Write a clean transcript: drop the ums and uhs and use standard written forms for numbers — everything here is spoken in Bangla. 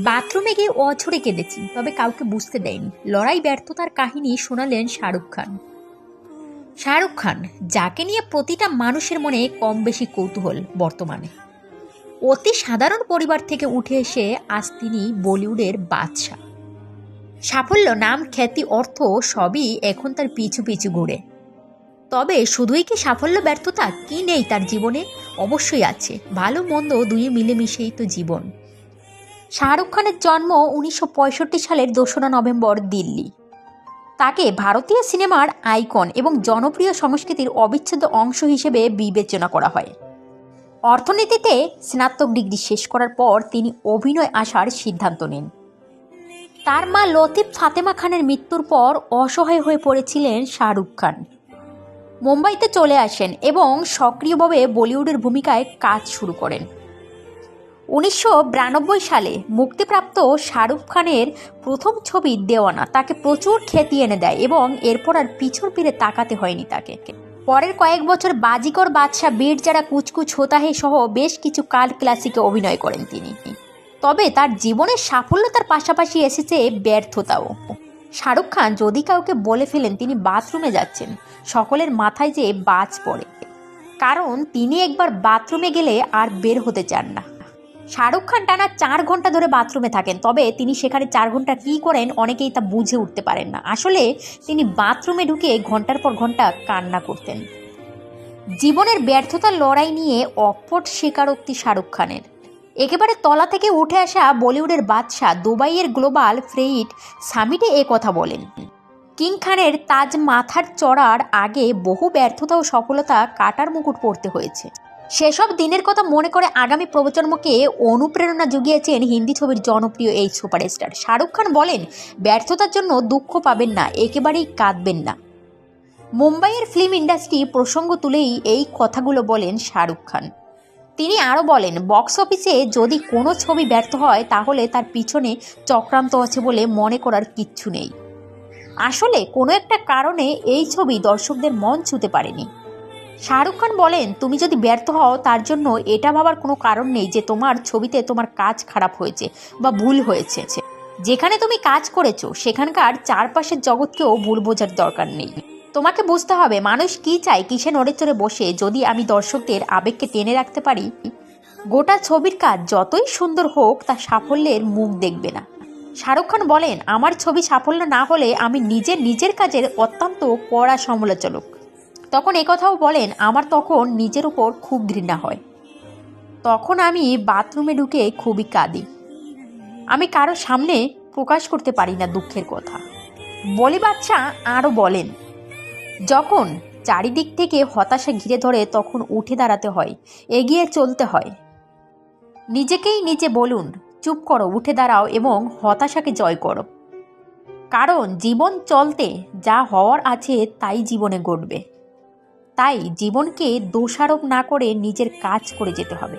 বাথরুমে গিয়ে অঝরে কেঁদেছি, তবে কাউকে বুঝতে দেয়নি। লড়াই ব্যর্থতার কাহিনী শোনালেন শাহরুখ খান। শাহরুখ খান, যাকে নিয়ে প্রতিটা মানুষের মনে কম বেশি কৌতূহল বর্তমানে। অতি সাধারণ পরিবার থেকে উঠে এসে আজ তিনি বলিউডের বাদশা। সাফল্য, নাম, খ্যাতি, অর্থ সবই এখন তার পিছু পিছু ঘুরে। তবে শুধুই কি সাফল্য, ব্যর্থতা কি নেই তার জীবনে? অবশ্যই আছে। ভালো মন্দ দুই মিলেমিশেই তো জীবন। শাহরুখ খানের জন্ম 1965 সালের 2রা নভেম্বর দিল্লি। তাকে ভারতীয় সিনেমার আইকন এবং জনপ্রিয় সংস্কৃতির অবিচ্ছেদ্য অংশ হিসেবে বিবেচনা করা হয়। অর্থনীতিতে স্নাতক ডিগ্রি শেষ করার পর তিনি অভিনয় আসার সিদ্ধান্ত নেন। তার মা লতিফ ফাতেমা খানের মৃত্যুর পর অসহায় হয়ে পড়েছিলেন শাহরুখ খান। মুম্বাইতে চলে আসেন এবং সক্রিয়ভাবে বলিউডের ভূমিকায় কাজ শুরু করেন। 1992 সালে মুক্তিপ্রাপ্ত শাহরুখ খানের প্রথম ছবি দেওয়ানা তাকে প্রচুর খ্যাতি এনে দেয় এবং এরপর আর পিছন ফিরে তাকাতে হয়নি তাকে। পরের কয়েক বছর বাজিকর, বাদশা, বীর যারা, কুচকুচ হোতা হে সহ বেশ কিছু কাল্ট ক্লাসিকে অভিনয় করেন তিনি। তবে তার জীবনের সাফল্যতার পাশাপাশি এসেছে ব্যর্থতাও। শাহরুখ খান যদি কাউকে বলে ফেলেন তিনি বাথরুমে যাচ্ছেন, সকলের মাথায় যে বাজ পড়ে, কারণ তিনি একবার বাথরুমে গেলে আর বের হতে চান না। শাহরুখ খান টানা 4 ঘন্টা ধরে বাথরুমে থাকেন, তবে তিনি সেখানে 4 ঘন্টা কী করেন অনেকেই তা বুঝে উঠতে পারেন না। আসলে তিনি বাথরুমে ঢুকে ঘন্টার পর ঘন্টা কান্না করতেন। জীবনের ব্যর্থতার লড়াই নিয়ে অকপট স্বীকারোক্তি শাহরুখ খানের। একেবারে তলা থেকে উঠে আসা বলিউডের বাদশা দুবাইয়ের গ্লোবাল ফ্রেইট সামিটে কথা বলেন। কিং খানের তাজ মাথার চড়ার আগে বহু ব্যর্থতা ও সফলতা কাটার মুকুট পরতে হয়েছে। সেসব দিনের কথা মনে করে আগামী প্রজন্মকে অনুপ্রেরণা জুগিয়েছেন হিন্দি ছবির জনপ্রিয় এই সুপারস্টার। শাহরুখ খান বলেন, ব্যর্থতার জন্য দুঃখ পাবেন না, একেবারেই কাঁদবেন না। মুম্বাইয়ের ফিল্ম ইন্ডাস্ট্রি প্রসঙ্গ তুলেই এই কথাগুলো বলেন শাহরুখ খান। তিনি আরও বলেন, বক্স অফিসে যদি কোনো ছবি ব্যর্থ হয় তাহলে তার পিছনে চক্রান্ত আছে বলে মনে করার কিচ্ছু নেই। আসলে কোনো একটা কারণে এই ছবি দর্শকদের মন ছুঁতে পারেনি। শাহরুখ খান বলেন, তুমি যদি ব্যর্থ হও তার জন্য এটা ভাবার কোনো কারণ নেই যে তোমার ছবিতে তোমার কাজ খারাপ হয়েছে বা ভুল হয়েছে। যেখানে তুমি কাজ করেছো সেখানকার চারপাশের জগৎকেও ভুল বোঝার দরকার নেই। তোমাকে বুঝতে হবে মানুষ কি চায়, কিসে নড়ে চড়ে বসে। যদি আমি দর্শকদের আবেগকে টেনে রাখতে পারি, গোটা ছবির কাজ যতই সুন্দর হোক তা সাফল্যের মুখ দেখবে না। শাহরুখ খান বলেন, আমার ছবি সাফল্য না হলে আমি নিজের কাজের অত্যন্ত কড়া সমালোচক। তখন একথাও বলেন, আমার তখন নিজের উপর খুব ঘৃণা হয়। তখন আমি বাথরুমে ঢুকে খুবই কাঁদি। আমি কারো সামনে প্রকাশ করতে পারি না দুঃখের কথা। বলি বাদশা আরও বলেন, যখন চারিদিক থেকে হতাশা ঘিরে ধরে তখন উঠে দাঁড়াতে হয়, এগিয়ে চলতে হয়। নিজেকেই নিজে বলুন, চুপ করো, উঠে দাঁড়াও এবং হতাশাকে জয় করো। কারণ জীবন চলতে যা হওয়ার আছে তাই জীবনে ঘটবে। তাই জীবনকে দোষারোপ না করে নিজের কাজ করে যেতে হবে।